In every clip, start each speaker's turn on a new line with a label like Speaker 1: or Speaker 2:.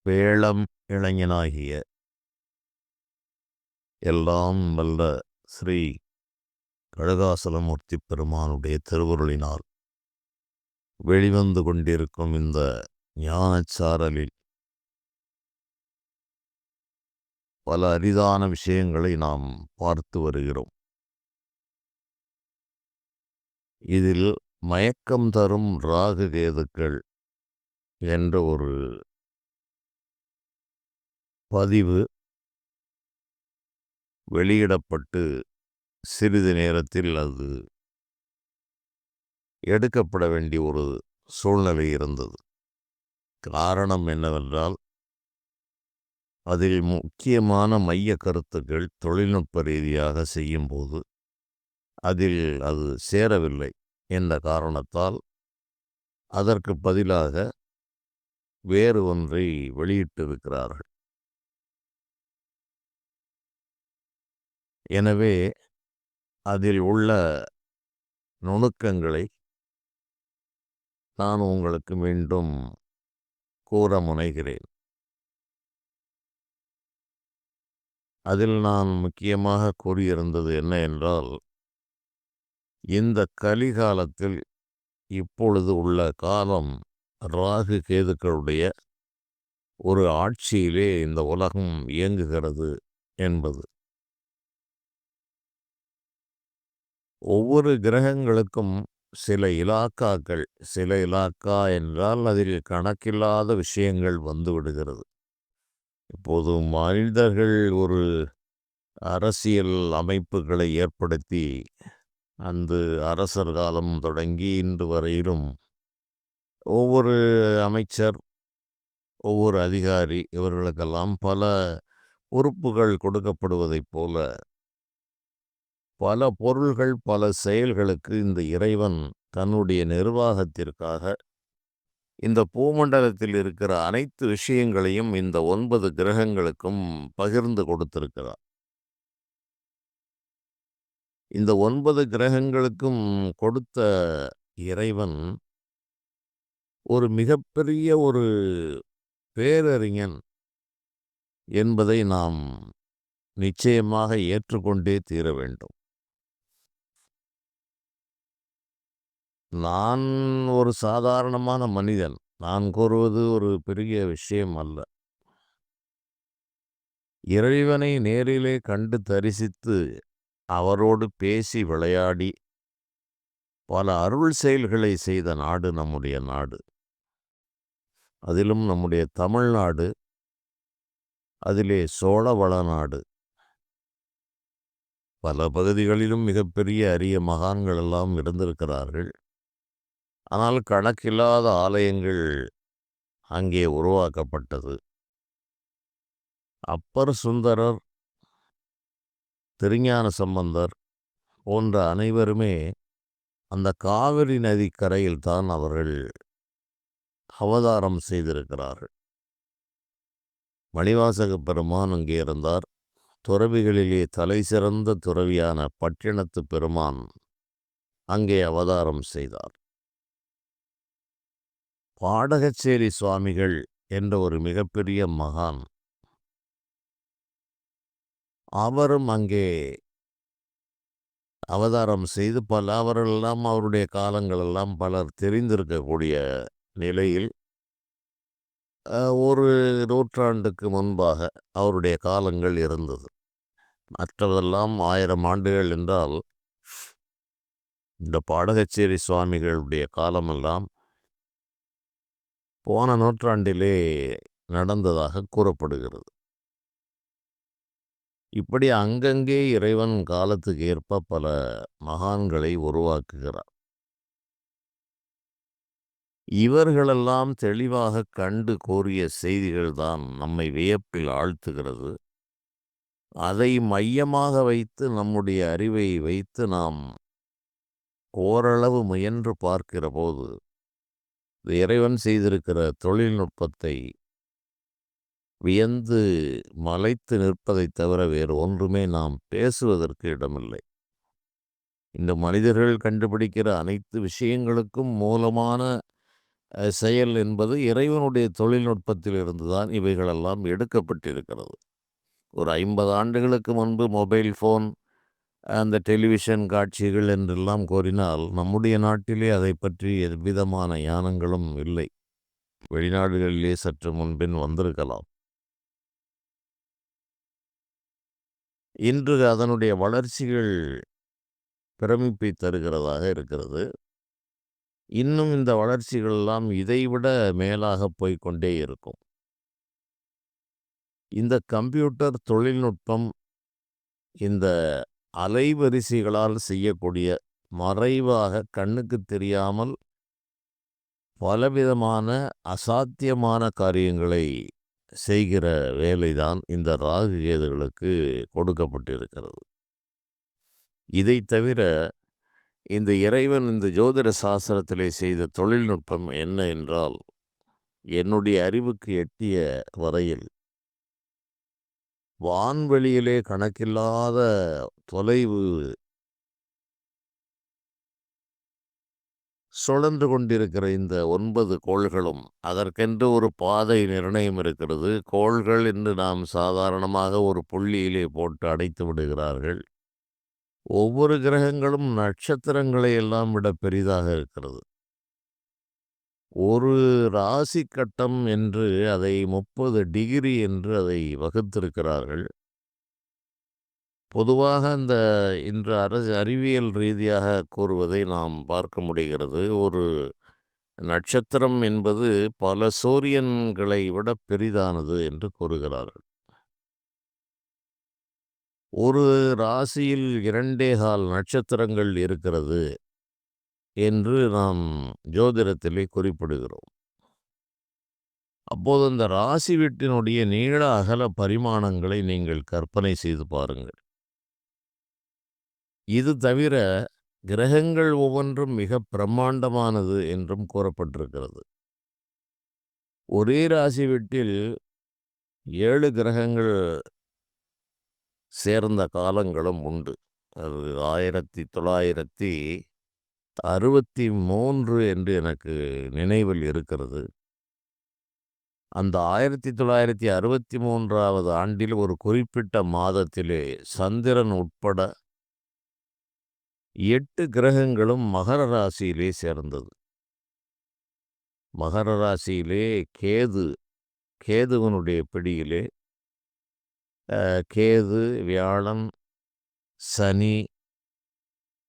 Speaker 1: வேளம் இளைஞனாகிய எல்லாம் வல்ல ஸ்ரீ கழுகாசலமூர்த்தி பெருமானுடைய திருவருளினால் வெளிவந்து கொண்டிருக்கும் இந்த ஞானச்சாரலில் பல அரிதான விஷயங்களை நாம் பார்த்து வருகிறோம். இதில் மயக்கம் தரும் ராகு கேதுக்கள் என்ற ஒரு பதிவு வெளியிடப்பட்டு சிறிது நேரத்தில் அது எடுக்கப்பட வேண்டிய ஒரு சூழ்நிலை இருந்தது. காரணம் என்னவென்றால், அதில் முக்கியமான மைய கருத்துக்கள் தொழில்நுட்ப ரீதியாக செய்யும்போது அதில் அது சேரவில்லை என்ற காரணத்தால் அதற்கு பதிலாக வேறு ஒன்றை வெளியிட்டிருக்கிறார்கள். எனவே அதில் உள்ள நுணுக்கங்களை நான் உங்களுக்கு மீண்டும் கூற முனைகிறேன். அதில் நான் முக்கியமாக கூறியிருந்தது என்ன என்றால், இந்த கலிகாலத்தில் இப்பொழுது உள்ள காலம் ராகு கேதுக்களுடைய ஒரு ஆட்சியிலே இந்த உலகம் இயங்குகிறது என்பது. ஒவ்வொரு கிரகங்களுக்கும் சில இலாக்காக்கள், சில இலாக்கா என்றால் அதில் கணக்கில்லாத விஷயங்கள் வந்து விடுகிறது. இப்போது மனிதர்கள் ஒரு அரசியல் அமைப்புகளை ஏற்படுத்தி அந்த அரசர் காலம் தொடங்கி இன்று வரையிலும் ஒவ்வொரு அமைச்சர், ஒவ்வொரு அதிகாரி இவர்களுக்கெல்லாம் பல பொறுப்புகள் கொடுக்கப்படுவதைப் போல பல பொருள்கள், பல செயல்களுக்கு இந்த இறைவன் தன்னுடைய நிர்வாகத்திற்காக இந்த பூமண்டலத்தில் இருக்கிற அனைத்து விஷயங்களையும் இந்த 9 கிரகங்களுக்கும் பகிர்ந்து கொடுத்திருக்கிறார். இந்த 9 கிரகங்களுக்கும் கொடுத்த இறைவன் ஒரு மிகப்பெரிய ஒரு பேரறிஞன் என்பதை நாம் நிச்சயமாக ஏற்றுக்கொண்டே தீர வேண்டும். நான் ஒரு சாதாரணமான மனிதன். நான் கூறுவது ஒரு பெரிய விஷயம் அல்ல. இறைவனை நேரிலே கண்டு தரிசித்து அவரோடு பேசி விளையாடி பல அருள் செயல்களை செய்த நாடு நம்முடைய நாடு. அதிலும் நம்முடைய தமிழ்நாடு, அதிலே சோழவள நாடு. பல பகுதிகளிலும் மிகப்பெரிய அரிய மகான்கள் எல்லாம் இருந்திருக்கிறார்கள். ஆனால் கணக்கில்லாத ஆலயங்கள் அங்கே உருவாக்கப்பட்டது. அப்பர் சுந்தரர், திருஞான சம்பந்தர் போன்ற அனைவருமே அந்த காவிரி நதிக்கரையில் தான் அவர்கள் அவதாரம் செய்திருக்கிறார்கள். மணிவாசக பெருமான் அங்கே இருந்தார். துறவிகளிலே தலை சிறந்த துறவியான பட்டினத்து பெருமான் அங்கே அவதாரம் செய்தார். பாடகச்சேரி சுவாமிகள் என்ற ஒரு மிகப்பெரிய மகான், அவரும் அங்கே அவதாரம் செய்து அவரெல்லாம் அவருடைய காலங்களெல்லாம் பலர் தெரிந்திருக்கக்கூடிய நிலையில் ஒரு நூற்றாண்டுக்கு முன்பாக அவருடைய காலங்கள் இருந்தது. மற்றதெல்லாம் 1000 ஆண்டுகள் என்றால், இந்த பாடகச்சேரி சுவாமிகளுடைய காலமெல்லாம் போன நூற்றாண்டிலே நடந்ததாக கூறப்படுகிறது. இப்படி அங்கங்கே இறைவன் காலத்துக்கு ஏற்ப பல மகான்களை உருவாக்குகிறார். இவர்களெல்லாம் தெளிவாக கண்டு கூறிய செய்திகள்தான் நம்மை வியப்பில் ஆழ்த்துகிறது. அதை மையமாக வைத்து நம்முடைய அறிவை வைத்து நாம் ஓரளவு முயன்று பார்க்கிற போது இறைவன் செய்திருக்கிற தொழில்நுட்பத்தை வியந்து மலைத்து நிற்பதைத் தவிர வேறு ஒன்றுமே நாம் பேசுவதற்கு இடமில்லை. இந்த மனிதர்கள் கண்டுபிடிக்கிற அனைத்து விஷயங்களுக்கும் மூலமான செயல் என்பது இறைவனுடைய தொழில்நுட்பத்திலிருந்து தான் இவைகளெல்லாம் எடுக்கப்பட்டிருக்கிறது. ஒரு 50 ஆண்டுகளுக்கு முன்பு மொபைல் ஃபோன், அந்த டெலிவிஷன் காட்சிகள் என்றெல்லாம் கூறினால், நம்முடைய நாட்டிலே அதைப் பற்றி எவ்விதமான ஞானங்களும் இல்லை. வெளிநாடுகளிலே சற்று முன்பின் வந்திருக்கலாம். இன்று அதனுடைய வளர்ச்சிகள் பிரமிப்பை தருகிறதாக இருக்கிறது. இன்னும் இந்த வளர்ச்சிகள் எல்லாம் இதைவிட மேலாக போய்க்கொண்டே இருக்கும். இந்த கம்ப்யூட்டர் தொழில்நுட்பம், இந்த அலைவரிசைகளால் செய்யக்கூடிய மறைவாக கண்ணுக்கு தெரியாமல் பலவிதமான அசாத்தியமான காரியங்களை செய்கிற வேலைதான் இந்த ராகு கேதுகளுக்கு கொடுக்கப்பட்டிருக்கிறது. இதை தவிர இந்த இறைவன் இந்த ஜோதிட சாஸ்திரத்திலே செய்த தொழில்நுட்பம் என்ன என்றால், என்னுடைய அறிவுக்கு எட்டிய வரையில் வான்வெளியிலே கணக்கில்லாத தொலைவு சுழன்று கொண்டிருக்கிற இந்த 9 கோள்களும் அதற்கென்று ஒரு பாதை நிர்ணயம் இருக்கிறது. கோள்கள் என்று நாம் சாதாரணமாக ஒரு புள்ளியிலே போட்டு அடைத்து விடுகிறார்கள். ஒவ்வொரு கிரகங்களும் நட்சத்திரங்களை எல்லாம் விட பெரிதாக இருக்கிறது. ஒரு ராசி கட்டம் என்று அதை 30 டிகிரி என்று அதை வகுத்திருக்கிறார்கள். பொதுவாக இன்று அறிவியல் ரீதியாக கூறுவதை நாம் பார்க்க முடிகிறது. ஒரு நட்சத்திரம் என்பது பல சூரியன்களை விட பெரிதானது என்று கூறுகிறார்கள். ஒரு ராசியில் 2.25 நட்சத்திரங்கள் இருக்கிறது என்று நாம் ஜோதிடத்திலே குறிப்பிடுகிறோம். அப்போது அந்த ராசி வீட்டினுடைய நீள அகல பரிமாணங்களை நீங்கள் கற்பனை செய்து பாருங்கள். இது தவிர கிரகங்கள் ஒவ்வொன்றும் மிக பிரம்மாண்டமானது என்றும் கூறப்பட்டிருக்கிறது. ஒரே ராசி வீட்டில் 7 கிரகங்கள் சேர்ந்த காலங்களும் உண்டு. அது 1963 என்று எனக்கு நினைவில் இருக்கிறது. அந்த 1963வது ஆண்டில் ஒரு குறிப்பிட்ட மாதத்திலே சந்திரன் உட்பட 8 கிரகங்களும் மகர ராசியிலே சேர்ந்தது. மகர ராசியிலே கேதுவனுடைய பிடியிலே கேது, வியாழன், சனி,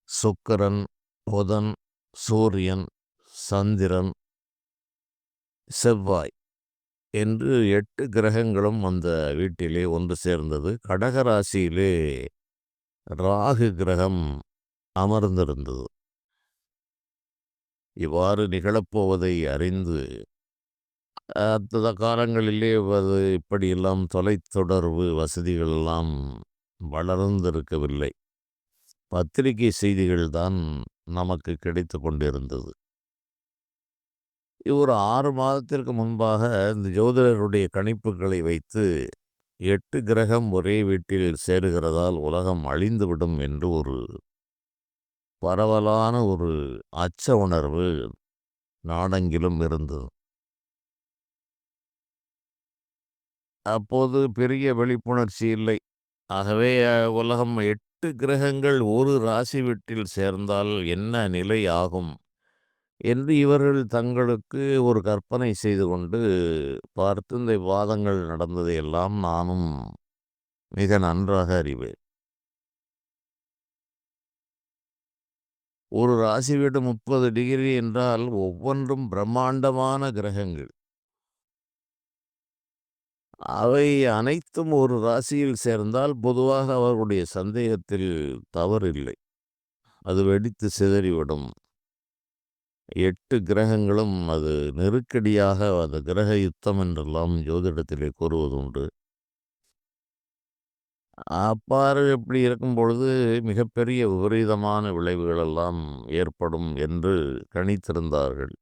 Speaker 1: சுக்கிரன், புதன், சூரியன், சந்திரன், செவ்வாய் என்று 8 கிரகங்களும் அந்த வீட்டிலே ஒன்று சேர்ந்தது. கடக ராசியிலே ராகு கிரகம் அமர்ந்திருந்தது. இவ்வாறு நிகழப்போவதை அறிந்து அந்த காலங்களிலே இப்படியெல்லாம் தொலைத்தொடர்பு வசதிகள் எல்லாம் வளர்ந்திருக்கவில்லை. பத்திரிகை செய்திகள் தான் நமக்கு கிடைத்து கொண்டிருந்தது. ஒரு 6 மாதத்திற்கு முன்பாக இந்த ஜோதிடருடைய கணிப்புகளை வைத்து 8 கிரகம் ஒரே வீட்டில் சேருகிறதால் உலகம் அழிந்துவிடும் என்று ஒரு பரவலான ஒரு அச்ச உணர்வு நாடெங்கிலும் இருந்தது. அப்போது பெரிய விழிப்புணர்ச்சி இல்லை. ஆகவே உலகம் 8 கிரகங்கள் ஒரு ராசி வீட்டில் சேர்ந்தால் என்ன நிலை ஆகும் என்று இவர்கள் தங்களுக்கு ஒரு கற்பனை செய்து கொண்டு பார்த்து இந்த விவாதங்கள் நடந்ததையெல்லாம் நானும் மிக நன்றாக அறிவேன். ஒரு ராசி வீடு 30 டிகிரி என்றால் ஒவ்வொன்றும் பிரம்மாண்டமான கிரகங்கள். அவை அனைத்தும் ஒரு ராசியில் சேர்ந்தால் பொதுவாக அவர்களுடைய சந்தேகத்தில் தவறில்லை. அது வெடித்து சிதறிவிடும். 8 கிரகங்களும் அது நெருக்கடியாக அது கிரக யுத்தம் என்றெல்லாம் ஜோதிடத்திலே கூறுவதுண்டு. அப்பாறு இப்படி இருக்கும் பொழுது மிகப்பெரிய விபரீதமான விளைவுகளெல்லாம் ஏற்படும் என்று கணித்திருந்தார்கள்.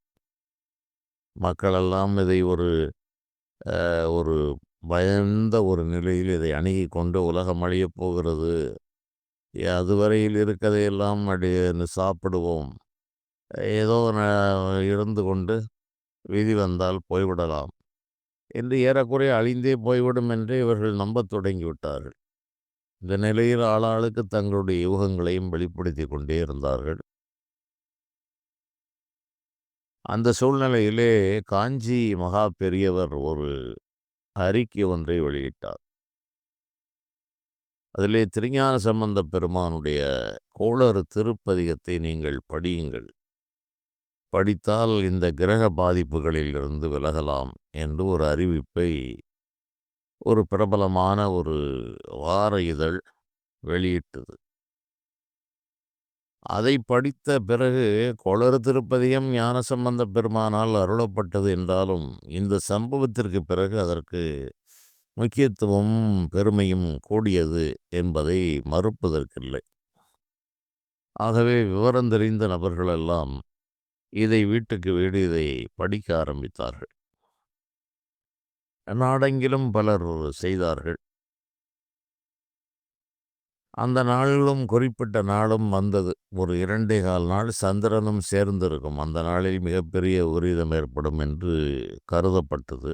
Speaker 1: மக்களெல்லாம் இதை ஒரு பயந்த ஒரு நிலையில் இதை அணுகிக் கொண்டு உலகம் அழியப் போகிறது. அதுவரையில் இருக்கதையெல்லாம் சாப்பிடுவோம். ஏதோ இருந்து கொண்டு விதி வந்தால் போய்விடலாம் என்று ஏறக்குறைய அழிந்தே போய்விடும் என்று இவர்கள் நம்பத் தொடங்கிவிட்டார்கள். இந்த நிலையில் ஆளாளுக்கு தங்களுடைய யூகங்களையும் வெளிப்படுத்திக் கொண்டே இருந்தார்கள். அந்த சூழ்நிலையிலே காஞ்சி மகா பெரியவர் ஒரு அறிக்கை ஒன்றை வெளியிட்டார். அதிலே திருஞான சம்பந்தப் பெருமானுடைய கோளறு திருப்பதிகத்தை நீங்கள் படியுங்கள். படித்தால் இந்த கிரக பாதிப்புகளில் இருந்து விலகலாம் என்று ஒரு அறிவிப்பை ஒரு பிரபலமான ஒரு வார இதழ் வெளியிட்டது. அதை படித்த பிறகு கொளறு திருப்பதிகம் ஞானசம்பந்தப் பெருமானால் அருளப்பட்டது என்றாலும், இந்த சம்பவத்திற்கு பிறகு அதற்கு முக்கியத்துவமும் பெருமையும் கூடியது என்பதை மறுப்பதற்கில்லை. ஆகவே விவரம் தெரிந்த நபர்களெல்லாம் இதை வீட்டுக்கு வீடு இதை படிக்க ஆரம்பித்தார்கள். நாடெங்கிலும் பலர் செய்தார்கள். அந்த நாளிலும் குறிப்பிட்ட நாளும் வந்தது. ஒரு 2 1/4 நாள் சந்திரனும் சேர்ந்திருக்கும். அந்த நாளில் மிகப்பெரிய விபரீதம் ஏற்படும் என்று கருதப்பட்டது.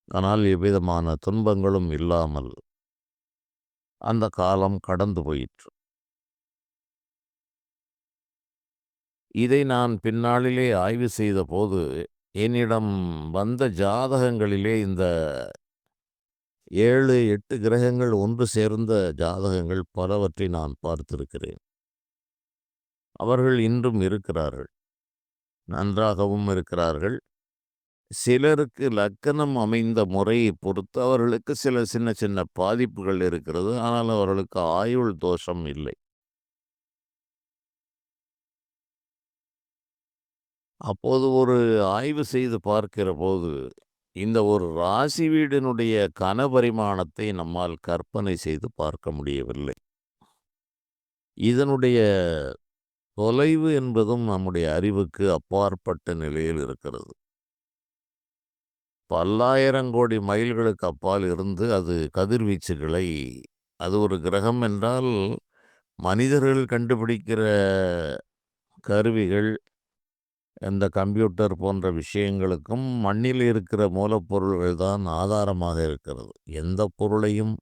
Speaker 1: ஆனால் எவ்விதமான துன்பங்களும் இல்லாமல் அந்த காலம் கடந்து போயிற்று. இதை நான் பின்னாளிலே ஆய்வு செய்தபோது, என்னிடம் வந்த ஜாதகங்களிலே இந்த 7, 8 கிரகங்கள் ஒன்று சேர்ந்த ஜாதகங்கள் பலவற்றை நான் பார்த்திருக்கிறேன். அவர்கள் இன்றும் இருக்கிறார்கள். நன்றாகவும் இருக்கிறார்கள். சிலருக்கு லக்கணம் அமைந்த முறையை பொறுத்து அவர்களுக்கு சில சின்ன சின்ன பாதிப்புகள் இருக்கிறது. ஆனால் அவர்களுக்கு ஆயுள் தோஷம் இல்லை. அப்போது ஒரு ஆய்வு செய்து பார்க்கிறபோது, இந்த ஒரு ராசி வீடினுடைய கனபரிமாணத்தை நம்மால் கற்பனை செய்து பார்க்க முடியவில்லை. இதனுடைய தொலைவு என்பதும் நம்முடைய அறிவுக்கு அப்பாற்பட்ட நிலையில் இருக்கிறது. பல்லாயிரம் கோடி மைல்களுக்கு அப்பால் இருந்து அது கதிர்வீச்சுகளை அது ஒரு கிரகம் என்றால் மனிதர்கள் கண்டுபிடிக்கிற கருவிகள், இந்த கம்ப்யூட்டர் போன்ற விஷயங்களுக்கும் மண்ணில் இருக்கிற மூலப்பொருள்கள் தான் ஆதாரமாக இருக்கிறது. எந்த பொருளையும்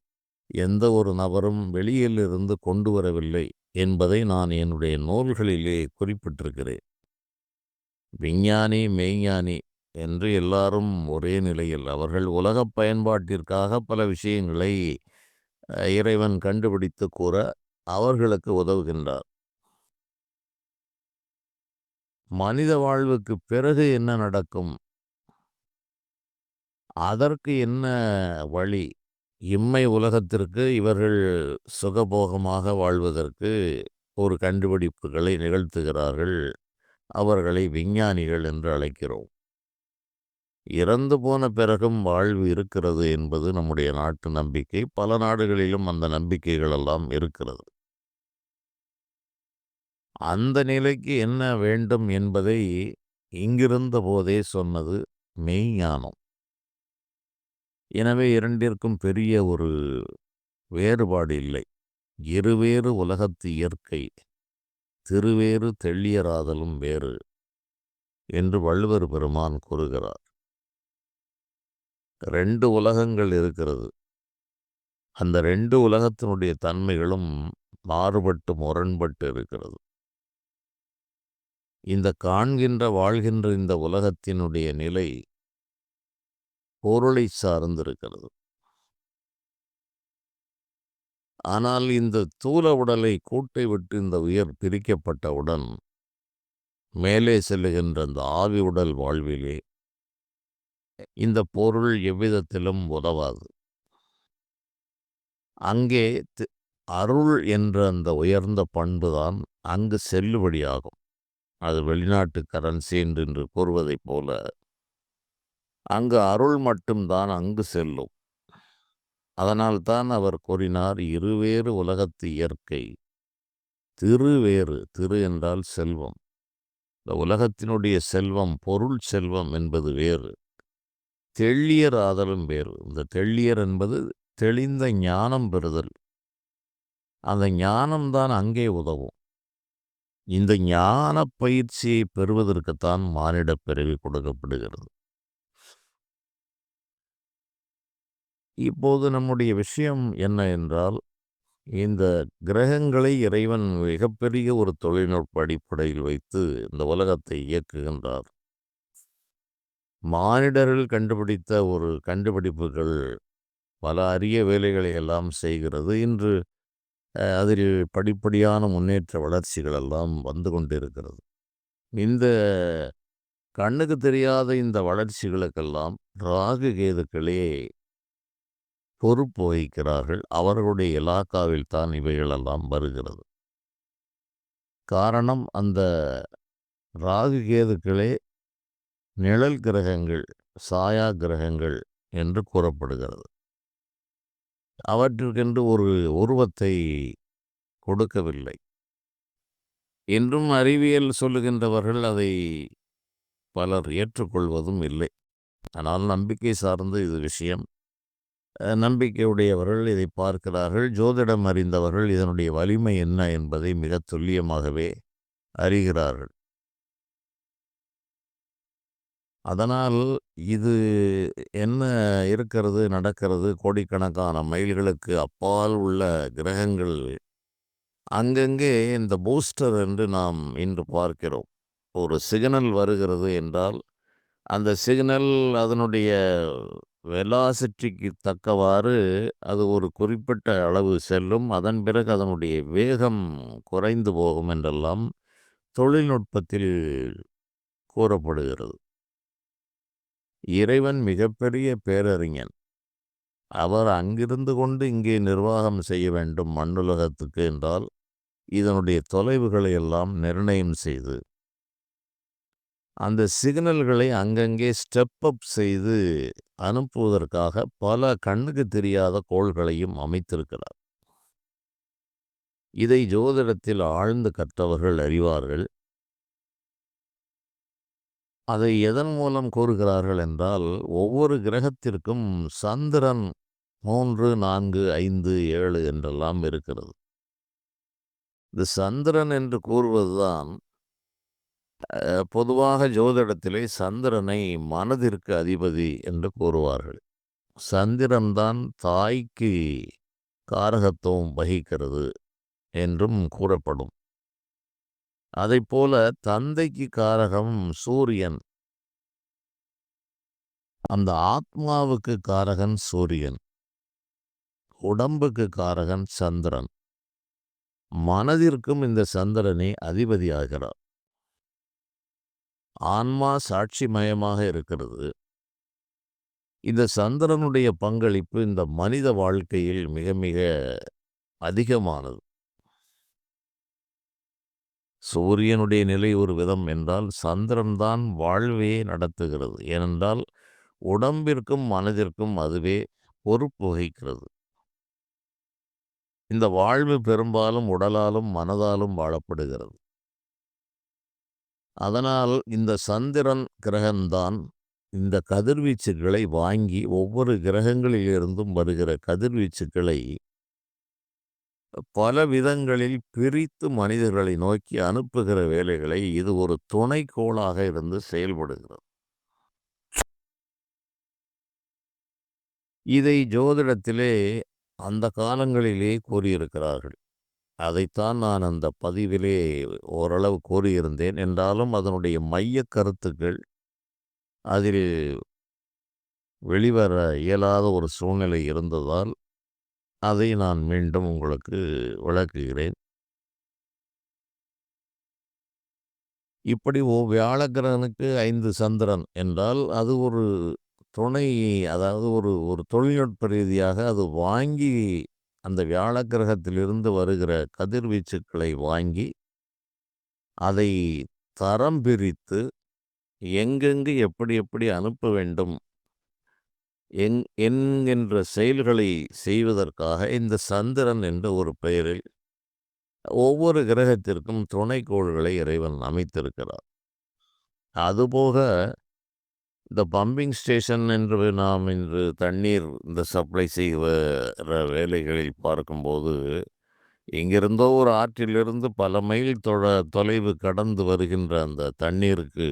Speaker 1: எந்த ஒரு நபரும் வெளியிலிருந்து கொண்டு வரவில்லை என்பதை நான் என்னுடைய நூல்களிலே குறிப்பிட்டிருக்கிறேன். விஞ்ஞானி, மெய்ஞானி என்று எல்லாரும் ஒரே நிலையில் அவர்கள் உலகப் பயன்பாட்டிற்காக பல விஷயங்களை இறைவன் கண்டுபிடித்து கூற அவர்களுக்கு உதவுகின்றார். மனித வாழ்வுக்கு பிறகு என்ன நடக்கும்? அதற்கு என்ன வழி? இம்மை உலகத்திற்கு இவர்கள் சுகபோகமாக வாழ்வதற்கு ஒரு கண்டுபிடிப்புகளை நிகழ்த்துகிறார்கள். அவர்களை விஞ்ஞானிகள் என்று அழைக்கிறோம். இறந்து போன பிறகும் வாழ்வு இருக்கிறது என்பது நம்முடைய நாட்டு நம்பிக்கை. பல நாடுகளிலும் அந்த நம்பிக்கைகள் எல்லாம் இருக்கிறது. அந்த நிலைக்கு என்ன வேண்டும் என்பதை இங்கிருந்த போதே சொன்னது மெய்ஞானம். எனவே இரண்டிற்கும் பெரிய ஒரு வேறுபாடு இல்லை. இருவேறு உலகத்து இயற்கை திருவேறு தெள்ளியராதலும் வேறு என்று வள்ளுவர் பெருமான் கூறுகிறார். 2 உலகங்கள் இருக்கிறது. அந்த 2 உலகத்தினுடைய தன்மைகளும் மாறுபட்டு முரண்பட்டு இருக்கிறது. இந்த காண்கின்ற வாழ்கின்ற இந்த உலகத்தினுடைய நிலை பொருளை சார்ந்திருக்கிறது. ஆனால் இந்த தூல உடலை கூட்டை விட்டு இந்த உயிர் பிரிக்கப்பட்டவுடன் மேலே செல்லுகின்ற அந்த ஆவி உடல் வாழ்விலே இந்த பொருள் எவ்விதத்திலும் உதவாது. அங்கே அருள் என்ற அந்த உயர்ந்த பண்புதான் அங்கு செல்லுபடியாகும். அது வெளிநாட்டு கரன்சி என்று கூறுவதைப் போல அங்கு அருள் மட்டும்தான் அங்கு செல்லும். அதனால்தான் அவர் கூறினார், இருவேறு உலகத்து இயற்கை திருவேறு. திரு என்றால் செல்வம். இந்த உலகத்தினுடைய செல்வம் பொருள் செல்வம் என்பது வேறு, தெள்ளியர் ஆதலும் வேறு. இந்த தெள்ளியர் என்பது தெளிந்த ஞானம் பெறுதல். அந்த ஞானம்தான் அங்கே உதவும். இந்த ஞான பயிற்சியை பெறுவதற்குத்தான் மானிடப் பிறவி கொடுக்கப்படுகிறது. இப்போது நம்முடைய விஷயம் என்ன என்றால், இந்த கிரகங்களை இறைவன் மிகப்பெரிய ஒரு தொழில்நுட்ப அடிப்படையில் வைத்து இந்த உலகத்தை இயக்குகின்றார். மானிடர்கள் கண்டுபிடித்த ஒரு கண்டுபிடிப்புகள் பல அரிய வேலைகளை எல்லாம் செய்கிறது. இன்று அதில் படிப்படியான முன்னேற்ற வளர்ச்சிகள் எல்லாம் வந்து கொண்டிருக்கிறது. இந்த கண்ணுக்கு தெரியாத இந்த வளர்ச்சிகளுக்கெல்லாம் ராகு கேதுக்களே பொறுப்பு வகிக்கிறார்கள். அவர்களுடைய இலாக்காவில் தான் இவைகளெல்லாம் வருகிறது. காரணம், அந்த ராகு கேதுக்களே நிழல் கிரகங்கள், சாயா கிரகங்கள் என்று கூறப்படுகிறது. அவற்றிற்கென்று ஒரு உருவத்தை கொடுக்கவில்லை. இன்றும் அறிவியல் சொல்லுகின்றவர்கள் அதை பலர் ஏற்றுக்கொள்வதும் இல்லை. ஆனால் நம்பிக்கை சார்ந்த இது விஷயம். நம்பிக்கையுடையவர்கள் இதை பார்க்கிறார்கள். ஜோதிடம் அறிந்தவர்கள் இதனுடைய வலிமை என்ன என்பதை மிக துல்லியமாகவே அறிகிறார்கள். அதனால் இது என்ன இருக்கிறது, நடக்கிறது, கோடிக்கணக்கான மைல்களுக்கு அப்பால் உள்ள கிரகங்கள் அங்கங்கே இந்த பூஸ்டர் என்று நாம் இன்று பார்க்கிறோம். ஒரு சிக்னல் வருகிறது என்றால், அந்த சிக்னல் அதனுடைய வெலாசிட்டிக்கு தக்கவாறு அது ஒரு குறிப்பிட்ட அளவு செல்லும். அதன் பிறகு அதனுடைய வேகம் குறைந்து போகும் என்றெல்லாம் தொழில்நுட்பத்தில் கூறப்படுகிறது. இறைவன் மிகப்பெரிய பேரறிஞன். அவர் அங்கிருந்து கொண்டு இங்கே நிர்வாகம் செய்ய வேண்டும் மண்ணுலகத்துக்கு என்றால், இதனுடைய தொலைவுகளை எல்லாம் நிர்ணயம் செய்து, அந்த சிக்னல்களை அங்கங்கே ஸ்டெப் அப் செய்து அனுப்புவதற்காக பல கண்ணுக்கு தெரியாத கோள்களையும் அமைத்திருக்கிறார். இதை ஜோதிடத்தில் ஆழ்ந்து கற்றவர்கள் அறிவார்கள். அதை எதன் மூலம் கூறுகிறார்கள் என்றால், ஒவ்வொரு கிரகத்திற்கும் சந்திரன் 3, 4, 5, 7 என்றெல்லாம் இருக்கிறது. இந்த சந்திரன் என்று கூறுவதுதான் பொதுவாக ஜோதிடத்திலே சந்திரனை மனதிற்கு அதிபதி என்று கூறுவார்கள். சந்திரன்தான் தாய்க்கு காரகத்துவம் வகிக்கிறது என்றும் கூறப்படும். அதைப்போல தந்தைக்கு காரகம் சூரியன். அந்த ஆத்மாவுக்கு காரகன் சூரியன். உடம்புக்கு காரகன் சந்திரன். மனதிற்கும் இந்த சந்திரனே அதிபதியாகிறார். ஆன்மா சாட்சிமயமாக இருக்கிறது. இந்த சந்திரனுடைய பங்களிப்பு இந்த மனித வாழ்க்கையில் மிக மிக அதிகமானது. சூரியனுடைய நிலை ஒரு விதம் என்றால், சந்திரன்தான் வாழ்வையே நடத்துகிறது. ஏனென்றால் உடம்பிற்கும் மனதிற்கும் அதுவே பொறுப்பு வகிக்கிறது. இந்த வாழ்வு பெரும்பாலும் உடலாலும் மனதாலும் வாழப்படுகிறது. அதனால் இந்த சந்திரன் கிரகம்தான் இந்த கதிர்வீச்சுகளை வாங்கி ஒவ்வொரு கிரகங்களிலிருந்தும் வருகிற கதிர்வீச்சுக்களை பல விதங்களில் பிரித்து மனிதர்களை நோக்கி அனுப்புகிற வேலைகளை இது ஒரு துணைக்கோளாக இருந்து செயல்படுகிறது. இதை ஜோதிடத்திலே அந்த காலங்களிலே கூறியிருக்கிறார்கள். அதைத்தான் நான் அந்த பதிவிலே ஓரளவு கூறியிருந்தேன். என்றாலும் அதனுடைய மைய கருத்துக்கள் அதில் வெளிவர இயலாத ஒரு சூழ்நிலை இருந்ததால் அதை நான் மீண்டும் உங்களுக்கு விளக்குகிறேன். இப்படி வியாழக்கிரகனுக்கு 5 சந்திரன் என்றால் அது ஒரு துணை, அதாவது ஒரு ஒரு தொழில்நுட்ப ரீதியாக அது வாங்கி அந்த வியாழக்கிரகத்திலிருந்து வருகிற கதிர்வீச்சுக்களை வாங்கி அதை தரம் பிரித்து எங்கெங்கு எப்படி எப்படி அனுப்ப வேண்டும் என்கின்ற செயல்களை செய்வதற்காக இந்த சந்திரன் என்ற ஒரு பெயரில் ஒவ்வொரு கிரகத்திற்கும் துணைக்கோள்களை இறைவன் அமைத்திருக்கிறார். அதுபோக இந்த பம்பிங் ஸ்டேஷன் என்று நாம் இன்று தண்ணீர் இந்த சப்ளை செய்கிற வேலைகளில் பார்க்கும்போது எங்கிருந்தோ ஒரு ஆற்றிலிருந்து பல மைல் தொலைவு கடந்து வருகின்ற அந்த தண்ணீருக்கு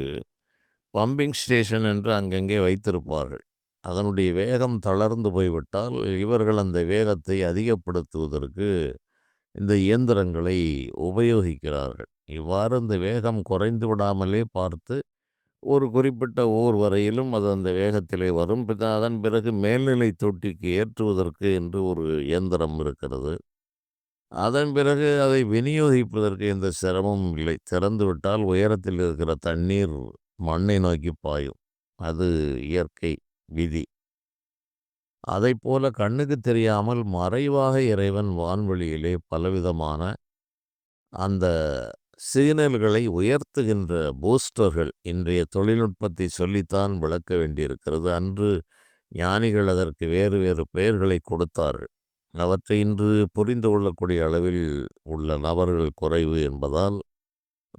Speaker 1: பம்பிங் ஸ்டேஷன் என்று அங்கங்கே வைத்திருப்பார்கள். அதனுடைய வேகம் தளர்ந்து போய்விட்டால், இவர்கள் அந்த வேகத்தை அதிகப்படுத்துவதற்கு இந்த இயந்திரங்களை உபயோகிக்கிறார்கள். இவ்வாறு இந்த வேகம் குறைந்து விடாமலே பார்த்து, ஒரு குறிப்பிட்ட ஊர் வரையிலும் அது அந்த வேகத்திலே வரும். அதன் பிறகு மேல்நிலை தொட்டிக்கு ஏற்றுவதற்கு என்று ஒரு இயந்திரம் இருக்கிறது. அதன் பிறகு அதை விநியோகிப்பதற்கு எந்த சிரமமும் இல்லை. திறந்து விட்டால் உயரத்தில் இருக்கிற தண்ணீர் மண்ணை நோக்கி பாயும். அது இயற்கை விதி. அதைப்போல கண்ணுக்கு தெரியாமல் மறைவாக இறைவன் வான்வெளியிலே பலவிதமான அந்த சிக்னல்களை உயர்த்துகின்ற பூஸ்டர்கள், இன்றைய தொழில்நுட்பத்தை சொல்லித்தான் விளக்க வேண்டியிருக்கிறது. அன்று ஞானிகள் அதற்கு வேறு வேறு பெயர்களை கொடுத்தார்கள். அவற்றை இன்று புரிந்து கொள்ளக்கூடிய அளவில் உள்ள நபர்கள் குறைவு என்பதால்,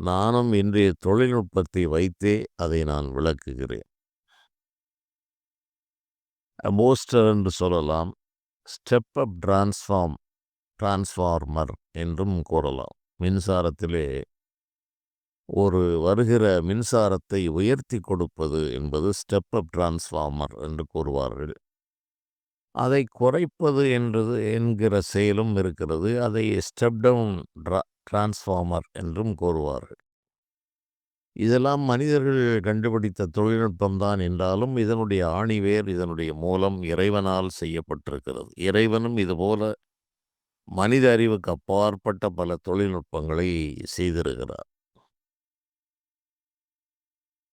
Speaker 1: நானும் இன்றைய தொழில்நுட்பத்தை வைத்தே அதை நான் விளக்குகிறேன். பூஸ்டர் என்று சொல்லலாம். ஸ்டெப் அப் டிரான்ஸ்ஃபார்மர் என்றும் கூறலாம். மின்சாரத்திலே ஒரு வருகிற மின்சாரத்தை உயர்த்தி கொடுப்பது என்பது ஸ்டெப் அப் டிரான்ஸ்ஃபார்மர் என்று கூறுவார்கள். அதை குறைப்பது என்கிற செயலும் இருக்கிறது. அதை ஸ்டெப் டவுன் டிரான்ஸ்ஃபார்மர் என்றும் கூறுவார்கள். இதெல்லாம் மனிதர்கள் கண்டுபிடித்த தொழில்நுட்பம் தான் என்றாலும், இதனுடைய ஆணிவேர், இதனுடைய மூலம் இறைவனால் செய்யப்பட்டிருக்கிறது. இறைவனும் இதுபோல மனித அறிவுக்கு அப்பாற்பட்ட பல தொழில்நுட்பங்களை செய்திருக்கிறார்.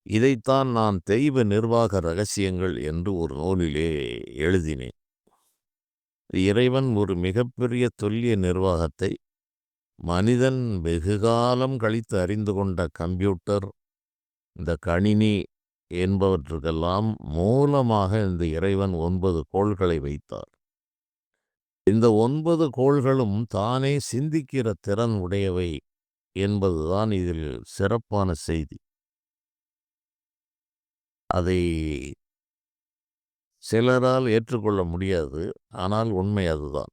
Speaker 1: இதைத்தான் நான் தெய்வ நிர்வாக ரகசியங்கள் என்று ஒரு நூலிலே எழுதினேன். இறைவன் ஒரு மிகப்பெரிய துல்லிய நிர்வாகத்தை மனிதன் வெகுகாலம் கழித்து அறிந்து கொண்ட கம்ப்யூட்டர், இந்த கணினி என்பவற்றுக்கெல்லாம் மூலமாக இந்த இறைவன் 9 கோள்களை வைத்தார். இந்த 9 கோள்களும் தானே சிந்திக்கிற திறன் உடையவை என்பதுதான் இதில் சிறப்பான செய்தி. அதை சிலரால் ஏற்றுக்கொள்ள முடியாது. ஆனால் உண்மை அதுதான்.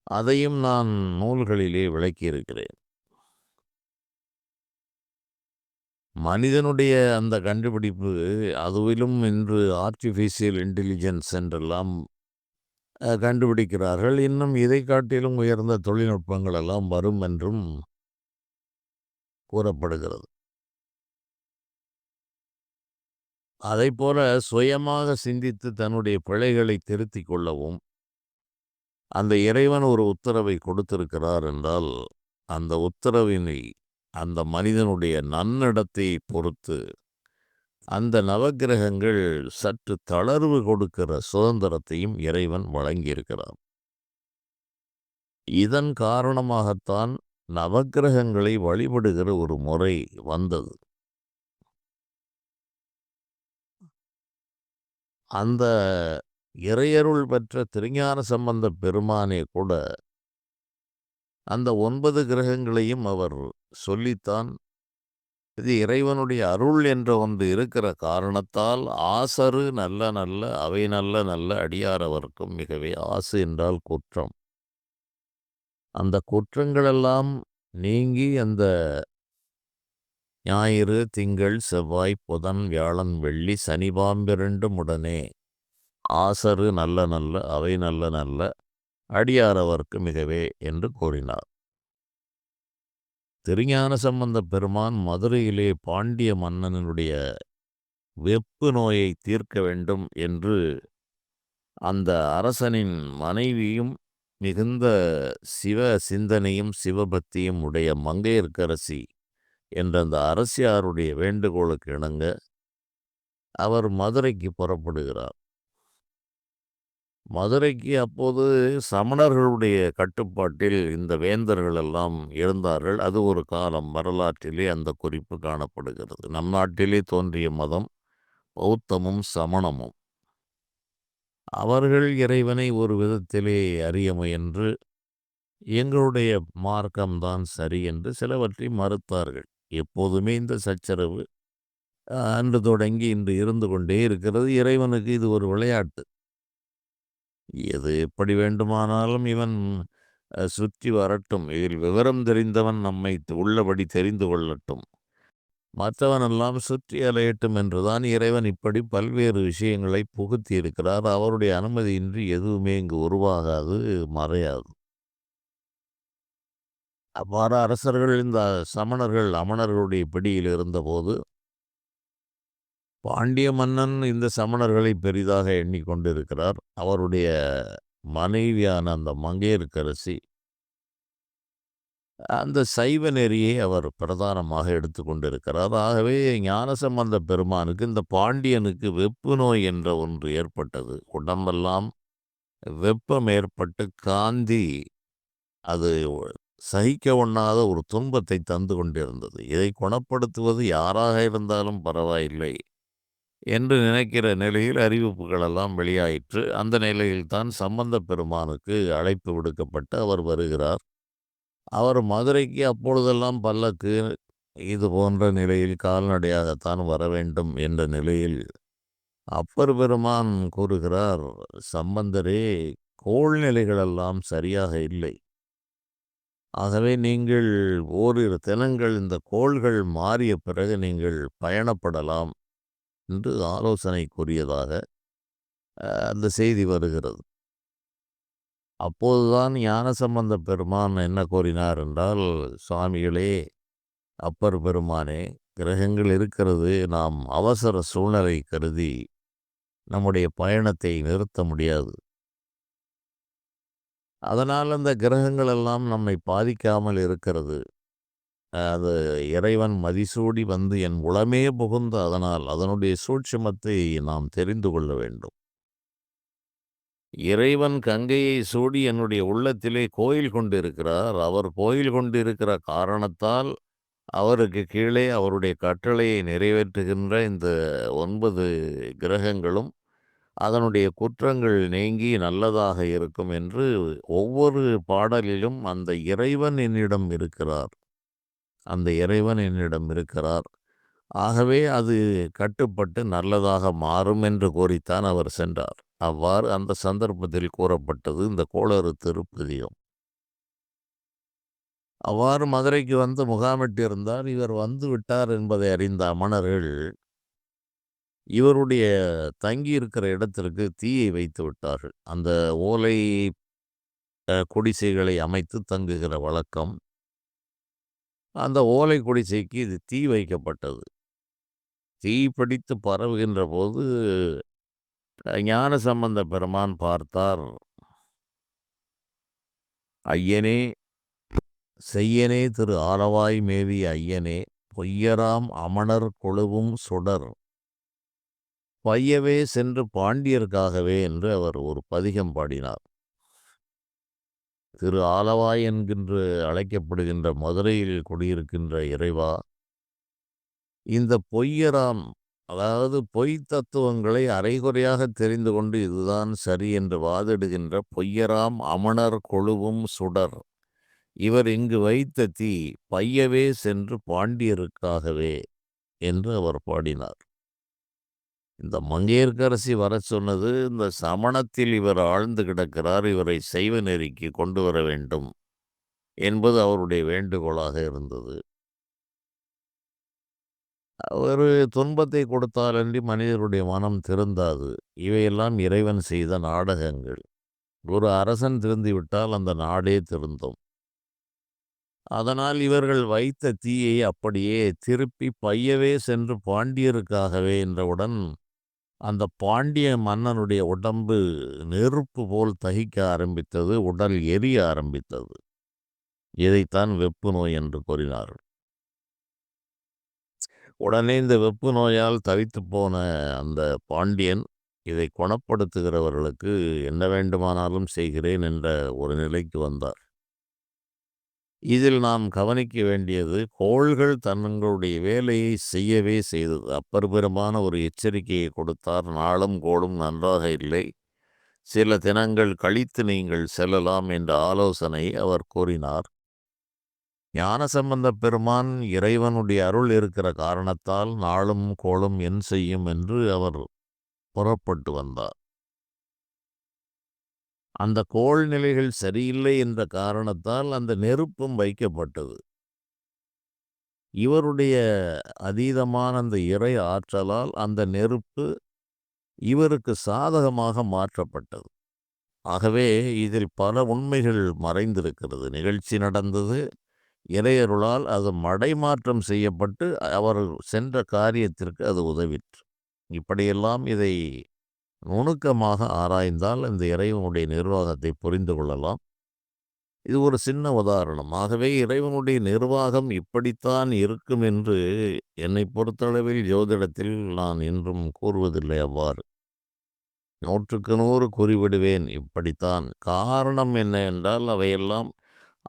Speaker 1: அதையும் நான் நூல்களிலே விளக்கியிருக்கிறேன். மனிதனுடைய அந்த கண்டுபிடிப்பு, அதுவிலும் இன்று ஆர்ட்டிஃபிஷியல் இன்டெலிஜென்ஸ் என்றெல்லாம் கண்டுபிடிக்கிறார்கள். இன்னும் இதை காட்டிலும் உயர்ந்த தொழில்நுட்பங்கள் எல்லாம் வரும் என்றும் கூறப்படுகிறது. அதைப்போல சுயமாக சிந்தித்து தன்னுடைய பிழைகளை திருத்திக் கொள்ளவும் அந்த இறைவன் ஒரு உத்தரவை கொடுத்திருக்கிறார் என்றால், அந்த உத்தரவினை அந்த மனிதனுடைய நன்னடத்தை பொறுத்து அந்த நவக்கிரகங்கள் சற்று தளர்வு கொடுக்கிற சுதந்திரத்தையும் இறைவன் வழங்கியிருக்கிறார். இதன் காரணமாகத்தான் நவக்கிரகங்களை வழிபடுகிற ஒரு முறை வந்தது. அந்த இறையருள் பெற்ற திருஞான சம்பந்த பெருமானே கூட அந்த 9 கிரகங்களையும் அவர் சொல்லித்தான், இது இறைவனுடைய அருள் என்ற ஒன்று இருக்கிற காரணத்தால் ஆசரு நல்ல நல்ல அவை நல்ல நல்ல அடியாரவர்க்கும் மிகவே. ஆசு என்றால் குற்றம். அந்த குற்றங்களெல்லாம் நீங்கி அந்த ஞாயிறு, திங்கள், செவ்வாய், புதன், வியாழன், வெள்ளி, சனி பாம்பிரண்டும் உடனே ஆசரு நல்ல நல்ல அவை நல்ல நல்ல அடியாரவர்க்கு மிகவே என்று கூறினார். திருஞான சம்பந்த பெருமான் மதுரையிலே பாண்டிய மன்னனுடைய வெப்பு நோயை தீர்க்க வேண்டும் என்று அந்த அரசனின் மனைவியும் மிகுந்த சிவ சிந்தனையும் சிவபக்தியும் உடைய மங்கையர்க்கரசி என்ற அந்த அரசியாருடைய வேண்டுகோளுக்கு இணங்க அவர் மதுரைக்கு புறப்படுகிறார். மதுரைக்கு அப்போது சமணர்களுடைய கட்டுப்பாட்டில் இந்த வேந்தர்கள் எல்லாம் இருந்தார்கள். அது ஒரு காலம் வரலாற்றிலே அந்த குறிப்பு காணப்படுகிறது. நம் நாட்டிலே தோன்றிய மதம் பௌத்தமும் சமணமும். அவர்கள் இறைவனை ஒரு விதத்திலே அறிய முயன்று எங்களுடைய மார்க்கம்தான் சரி என்று சிலவற்றை மறுத்தார்கள். எப்போதுமே இந்த சச்சரவு அன்று தொடங்கி இன்று இருந்து கொண்டே இருக்கிறது. இறைவனுக்கு இது ஒரு விளையாட்டு. எது எப்படி வேண்டுமானாலும் இவன் சுற்றி வரட்டும். இதில் விவரம் தெரிந்தவன் நம்மை உள்ளபடி தெரிந்து கொள்ளட்டும். மற்றவனெல்லாம் சுற்றி அலையட்டும் என்றுதான் இறைவன் இப்படி பல்வேறு விஷயங்களை புகுத்தியிருக்கிறார். அவருடைய அனுமதியின்றி எதுவுமே இங்கு உருவாகாது, மறையாது. அவ்வாறு அரசர்கள் இந்த சமணர்கள், அமணர்களுடைய பிடியில் இருந்தபோது, பாண்டிய மன்னன் இந்த சமணர்களை பெரிதாக எண்ணிக்கொண்டிருக்கிறார். அவருடைய மனைவியான அந்த மங்கையர்க்கரசி, அந்த சைவ நெறியை அவர் பிரதானமாக எடுத்துக்கொண்டிருக்கிறார். ஆகவே ஞானசம்பந்த பெருமானுக்கு இந்த பாண்டியனுக்கு வெப்பு நோய் என்ற ஒன்று ஏற்பட்டது. உடம்பெல்லாம் வெப்பம் ஏற்பட்டு காந்தி அது சகிக்க ஒண்ணாத ஒரு துன்பத்தை தந்து கொண்டிருந்தது. இதை குணப்படுத்துவது யாராக இருந்தாலும் பரவாயில்லை என்று நினைக்கிற நிலையில் அறிவிப்புகள் எல்லாம் வெளியாயிற்று. அந்த நிலையில்தான் சம்பந்த பெருமானுக்கு அழைப்பு விடுக்கப்பட்டு அவர் வருகிறார். அவர் மதுரைக்கு அப்பொழுதெல்லாம் பல்லக்கு இது போன்ற நிலையில் கால்நடையாகத்தான் வர வேண்டும் என்ற நிலையில் அப்பர் பெருமான் கூறுகிறார், சம்பந்தரே, கோள்நிலைகளெல்லாம் சரியாக இல்லை. ஆகவே நீங்கள் ஓரிரு தினங்கள் இந்த கோள்கள் மாறிய பிறகு நீங்கள் பயணப்படலாம் என்று ஆலோசனை கூறியதாக அந்த செய்தி வருகிறது. அப்போதுதான் ஞானசம்பந்த பெருமான் என்ன கூறினார் என்றால், சுவாமிகளே, அப்பர் பெருமானே, கிரகங்கள் இருக்கிறது, நாம் அவசர சூழ்நிலை கருதி நம்முடைய பயணத்தை நிறுத்த முடியாது. அதனால் அந்த கிரகங்கள் எல்லாம் நம்மை பாதிக்காமல் இருக்கிறது. அது இறைவன் மதிசூடி வந்து என் உளமே புகுந்து அதனால் அதனுடைய சூட்சுமத்தை நாம் தெரிந்து கொள்ள வேண்டும். இறைவன் கங்கையை சூடி என்னுடைய உள்ளத்திலே கோயில் கொண்டிருக்கிறார். அவர் கோயில் கொண்டிருக்கிற காரணத்தால் அவருக்கு கீழே அவருடைய கட்டளையை நிறைவேற்றுகின்ற இந்த 9 கிரகங்களும் அதனுடைய குற்றங்கள் நீங்கி நல்லதாக இருக்கும் என்று ஒவ்வொரு பாடலிலும் அந்த இறைவன் என்னிடம் இருக்கிறார். அந்த இறைவன் என்னிடம் இருக்கிறார். ஆகவே அது கட்டுப்பட்டு நல்லதாக மாறும் என்று கூறித்தான் அவர் சென்றார். அவ்வாறு அந்த சந்தர்ப்பத்தில் கூறப்பட்டது இந்த கோளறு திருப்பதிகம். அவ்வாறு மதுரைக்கு வந்து முகாமிட்டிருந்தார். இவர் வந்து விட்டார் என்பதை அறிந்த அமணர்கள் இவருடைய தங்கியிருக்கிற இடத்திற்கு தீயை வைத்து விட்டார்கள். அந்த ஓலை குடிசைகளை அமைத்து தங்குகிற வழக்கம். அந்த ஓலை குடிசைக்கு இது தீ வைக்கப்பட்டது. தீ பிடித்து பரவுகின்ற போது ஞானசம்பந்த பெருமான் பார்த்தார். ஐயனே, செய்யனே திரு ஆலவாய் மேவிய ஐயனே, பொய்யராம் அமணர் கொழுவும் சுடர் பையவே சென்று பாண்டியர்க்காகவே என்று அவர் ஒரு பதிகம் பாடினார். திரு ஆலவாய் என்கின்ற அழைக்கப்படுகின்ற மதுரையில் குடியிருக்கின்ற இறைவா, இந்த பொய்யராம், அதாவது பொய் தத்துவங்களை அரைகுறையாக தெரிந்து கொண்டு இதுதான் சரி என்று வாதிடுகின்ற பொய்யராம் அமணர் கொழுவும் சுடர், இவர் இங்கு வைத்த தீ பையவே சென்று பாண்டியருக்காகவே என்று அவர் பாடினார். இந்த மங்கையர்க்கரசி வர சொன்னது, இந்த சமணத்தில் இவர் ஆழ்ந்து கிடக்கிறார், இவரை சைவ நெறிக்கு கொண்டு வர வேண்டும் என்பது அவருடைய வேண்டுகோளாக இருந்தது. ஒரு துன்பத்தை கொடுத்தாலன்றி மனிதருடைய மனம் திருந்தாது. இவையெல்லாம் இறைவன் செய்த நாடகங்கள். ஒரு அரசன் திருந்திவிட்டால் அந்த நாடே திருந்தும். அதனால் இவர்கள் வைத்த தீயை அப்படியே திருப்பி பையவே சென்று பாண்டியருக்காகவே என்றவுடன் அந்த பாண்டிய மன்னனுடைய உடம்பு நெருப்பு போல் தகிக்க ஆரம்பித்தது, உடல் எரிய ஆரம்பித்தது. இதைத்தான் வெப்பு நோய் என்று கூறினார்கள். உடனே இந்த வெப்பு நோயால் தவித்து போன அந்த பாண்டியன், இதை குணப்படுத்துகிறவர்களுக்கு என்ன வேண்டுமானாலும் செய்கிறேன் என்ற ஒரு நிலைக்கு வந்தார். இதில் நாம் கவனிக்க வேண்டியது, கோள்கள் தங்களுடைய வேலையை செய்யவே செய்தது. அப்பற்பெருமான ஒரு எச்சரிக்கையை கொடுத்தார். நாளும் கோளும் நன்றாக இல்லை, சில தினங்கள் கழித்து நீங்கள் செல்லலாம் என்ற ஆலோசனை அவர் கூறினார். ஞானசம்பந்த பெருமான் இறைவனுடைய அருள் இருக்கிற காரணத்தால் நாளும் கோளும் என் செய்யும் என்று அவர் புறப்பட்டு வந்தார். அந்த கோள் நிலைகள் சரியில்லை என்ற காரணத்தால் அந்த நெருப்பும் வைக்கப்பட்டது. இவருடைய அதீதமான அந்த இறை ஆற்றலால் அந்த நெருப்பு இவருக்கு சாதகமாக மாற்றப்பட்டது. ஆகவே இதில் பல உண்மைகள் மறைந்திருக்கிறது. நிகழ்ச்சி நடந்தது. இறையருளால் அது மடைமாற்றம் செய்யப்பட்டு அவர் சென்ற காரியத்திற்கு அது உதவிற்று. இப்படியெல்லாம் இதை நுணுக்கமாக ஆராய்ந்தால் இந்த இறைவனுடைய நிர்வாகத்தை புரிந்து கொள்ளலாம். இது ஒரு சின்ன உதாரணம். ஆகவே இறைவனுடைய நிர்வாகம் இப்படித்தான் இருக்கும் என்று என்னைப் பொறுத்தளவில் ஜோதிடத்தில் நான் என்றும் கூறுவதில்லை அவ்வாறு. 100க்கு 100 கூறிவிடுவேன் இப்படித்தான். காரணம் என்ன என்றால் அவையெல்லாம்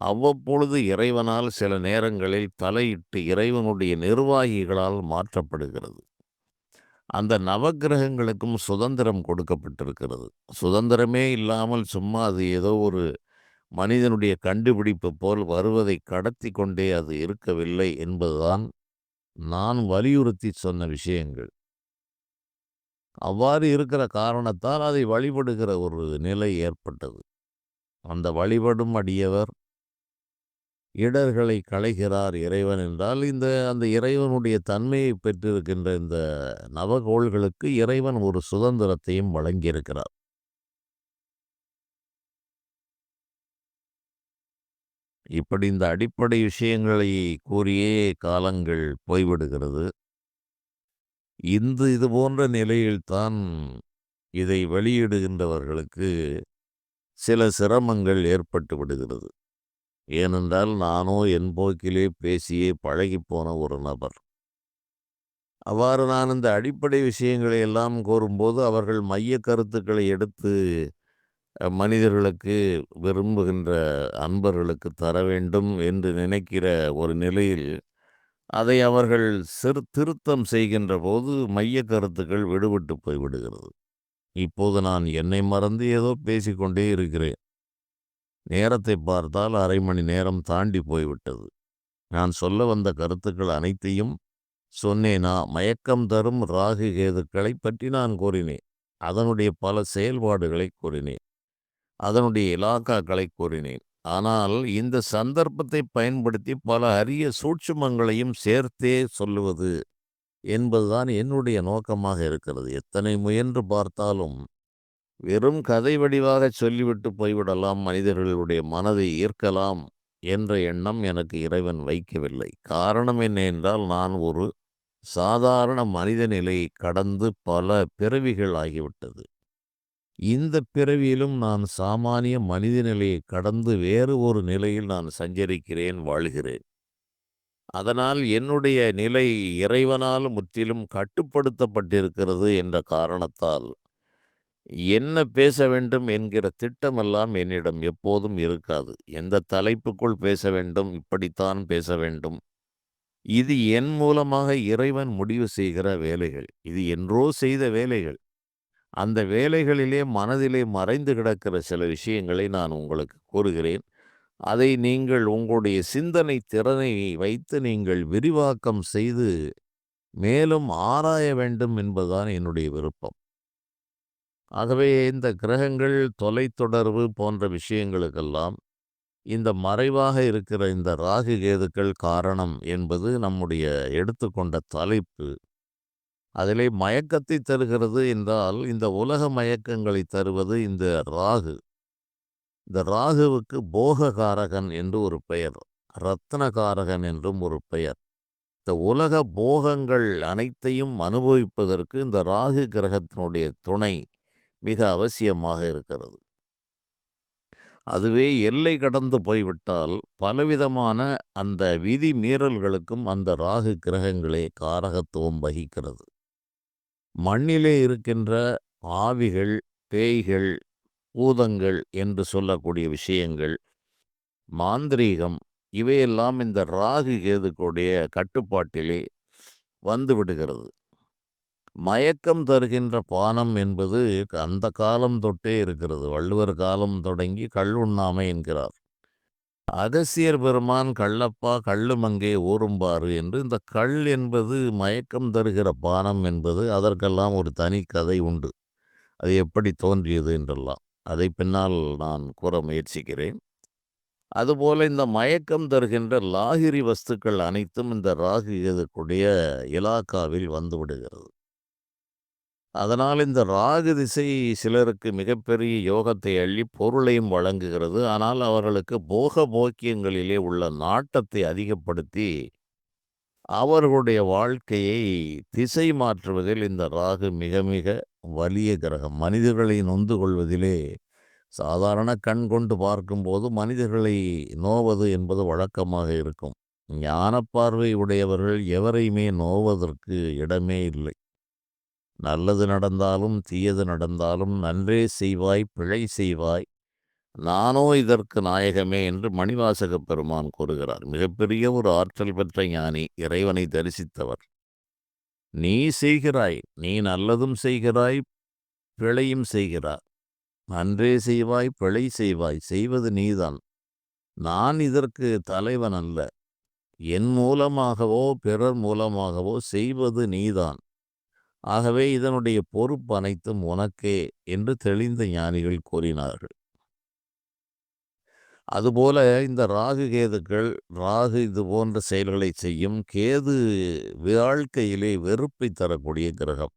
Speaker 1: அவ்வப்பொழுது இறைவனால் சில நேரங்களில் தலையிட்டு இறைவனுடைய நிர்வாகிகளால் மாற்றப்படுகிறது. அந்த நவக்கிரகங்களுக்கும் சுதந்திரம் கொடுக்கப்பட்டிருக்கிறது. சுதந்திரமே இல்லாமல் சும்மா அது ஏதோ ஒரு மனிதனுடைய கண்டுபிடிப்பு போல் வருவதை கடத்தி கொண்டே அது இருக்கவில்லை என்பதுதான் நான் வலியுறுத்தி சொன்ன விஷயங்கள். அவ்வாறு இருக்கிற காரணத்தால் அதை வழிபடுகிற ஒரு நிலை ஏற்பட்டது. அந்த வழிபடும் அடியவர் இடர்களை களைகிறார் இறைவன் என்றால் அந்த இறைவனுடைய தன்மையை பெற்றிருக்கின்ற இந்த நவகோள்களுக்கு இறைவன் ஒரு சுதந்திரத்தையும் வழங்கியிருக்கிறார். இப்படி இந்த அடிப்படை விஷயங்களை கூறியே காலங்கள் போய்விடுகிறது. இது போன்ற நிலையில்தான் இதை வெளியிடுகின்றவர்களுக்கு சில சிரமங்கள் ஏற்பட்டு விடுகிறது. ஏனென்றால் நானோ என் போக்கிலே பேசியே பழகிப்போன ஒரு நபர். அவ்வாறு நான் இந்த அடிப்படை விஷயங்களை எல்லாம் கூறும்போது அவர்கள் மைய கருத்துக்களை எடுத்து மனிதர்களுக்கு விரும்புகின்ற அன்பர்களுக்கு தர வேண்டும் என்று நினைக்கிற ஒரு நிலையில் அதை அவர்கள் திருத்தம் செய்கின்ற போது மைய கருத்துக்கள் விடுபட்டு போய்விடுகிறது. இப்போது நான் என்னை மறந்து ஏதோ பேசிக்கொண்டே இருக்கிறேன். நேரத்தை பார்த்தால் 1/2 மணி நேரம் தாண்டி போய்விட்டது. நான் சொல்ல வந்த கருத்துக்கள் அனைத்தையும் சொன்னேனா? மயக்கம் தரும் ராகு கேதுக்களை பற்றி நான் கூறினேன். அதனுடைய பல செயல்பாடுகளை கூறினேன். அதனுடைய இலாக்காக்களை கூறினேன். ஆனால் இந்த சந்தர்ப்பத்தை பயன்படுத்தி பல அரிய சூட்சுமங்களையும் சேர்த்தே சொல்லுவது என்பதுதான் என்னுடைய நோக்கமாக இருக்கிறது. எத்தனை முயன்று பார்த்தாலும் வெறும் கதை வடிவாக சொல்லிவிட்டு போய்விடலாம், மனிதர்களுடைய மனதை ஈர்க்கலாம் என்ற எண்ணம் எனக்கு இறைவன் வைக்கவில்லை. காரணம் என்ன என்றால் நான் ஒரு சாதாரண மனித நிலையை கடந்து பல பிறவிகள் ஆகிவிட்டது. இந்த பிறவியிலும் நான் சாமானிய மனித நிலையை கடந்து வேறு ஒரு நிலையில் நான் சஞ்சரிக்கிறேன், வாழ்கிறேன். அதனால் என்னுடைய நிலை இறைவனால் முற்றிலும் கட்டுப்படுத்தப்பட்டிருக்கிறது என்ற காரணத்தால் என்ன பேச வேண்டும் என்கிற திட்டமெல்லாம் என்னிடம் எப்போதும் இருக்காது. எந்த தலைப்புக்குள் பேச வேண்டும், இப்படித்தான் பேச வேண்டும். இது என் மூலமாக இறைவன் முடிவு செய்கிற வேலைகள். இது என்றோ செய்த வேலைகள். அந்த வேலைகளிலே மனதிலே மறைந்து கிடக்கிற சில விஷயங்களை நான் உங்களுக்கு கூறுகிறேன். அதை நீங்கள் உங்களுடைய சிந்தனை திறனை வைத்து நீங்கள் விரிவாக்கம் செய்து மேலும் ஆராய வேண்டும் என்பதுதான் என்னுடைய விருப்பம். ஆகவே இந்த கிரகங்கள், தொலைத்தொடர்பு போன்ற விஷயங்களுக்கெல்லாம் இந்த மறைவாக இருக்கிற இந்த ராகு கேதுக்கள் காரணம் என்பது நம்முடைய எடுத்துக்கொண்ட தலைப்பு. அதிலே மயக்கத்தை தருகிறது என்றால் இந்த உலக மயக்கங்களை தருவது இந்த ராகு. இந்த ராகுவுக்கு போககாரகன் என்று ஒரு பெயர், ரத்னகாரகன் என்றும் ஒரு பெயர். இந்த உலக போகங்கள் அனைத்தையும் அனுபவிப்பதற்கு இந்த ராகு கிரகத்தினுடைய துணை மிக அவசியமாக இருக்கிறது. அதுவே எல்லை கடந்து போய்விட்டால் பலவிதமான அந்த விதி மீறல்களுக்கும் அந்த ராகு கிரகங்களே காரகத்துவம் வகிக்கிறது. மண்ணிலே இருக்கின்ற ஆவிகள், பேய்கள், பூதங்கள் என்று சொல்லக்கூடிய விஷயங்கள், மாந்திரீகம் இவையெல்லாம் இந்த ராகு கேதுக்களுடைய கட்டுப்பாட்டிலே வந்து விடுகிறது. மயக்கம் தருகின்ற பானம் என்பது அந்த காலம் தொட்டே இருக்கிறது. வள்ளுவர் காலம் தொடங்கி கள்ளுண்ணாமை என்கிறார். அகசியர் பெருமான் கள்ளப்பா கள்ளுமங்கே ஊரும்பாறு என்று இந்த கள் என்பது மயக்கம் தருகிற பானம் என்பது அதற்கெல்லாம் ஒரு தனி கதை உண்டு. அது எப்படி தோன்றியது என்றெல்லாம். அதை பின்னால் நான் கூற முயற்சிக்கிறேன். அதுபோல இந்த மயக்கம் தருகின்ற லாகிரி வஸ்துக்கள் அனைத்தும் இந்த ராகு கேதுக்குடைய இலாக்காவில் வந்து விடுகிறது. அதனால் இந்த ராகு திசை சிலருக்கு மிகப்பெரிய யோகத்தை அள்ளி பொருளையும் வழங்குகிறது. ஆனால் அவர்களுக்கு போக போக்கியங்களிலே உள்ள நாட்டத்தை அதிகப்படுத்தி அவர்களுடைய வாழ்க்கையை திசை மாற்றுவதில் இந்த ராகு மிக மிக வலிய கிரகம். மனிதர்களை நொந்து கொள்வதிலே சாதாரண கண் கொண்டு பார்க்கும்போது மனிதர்களை நோவது என்பது வழக்கமாக இருக்கும். ஞானப்பார்வை உடையவர்கள் எவரையுமே நோவதற்கு இடமே இல்லை. நல்லது நடந்தாலும் தீயது நடந்தாலும் நன்றே செய்வாய் பிழை செய்வாய், நானோ இதற்கு நாயகமே என்று மணிவாசகப் பெருமான் கூறுகிறார். மிகப்பெரிய ஒரு ஆற்றல் பெற்ற ஞானி, இறைவனை தரிசித்தவர். நீ செய்கிறாய், நீ நல்லதும் செய்கிறாய் பிழையும் செய்கிறாய், நன்றே செய்வாய் பிழை செய்வாய், செய்வது நீதான். நான் இதற்கு தலைவன் அல்ல. என் மூலமாகவோ பிறர் மூலமாகவோ செய்வது நீதான். ஆகவே இதனுடைய பொறுப்பு அனைத்தும் உனக்கே என்று தெளிந்த ஞானிகள் கூறினார்கள். அதுபோல இந்த ராகு கேதுக்கள், ராகு இது போன்ற செயல்களை செய்யும். கேது வாழ்க்கையிலே வெறுப்பை தரக்கூடிய கிரகம்.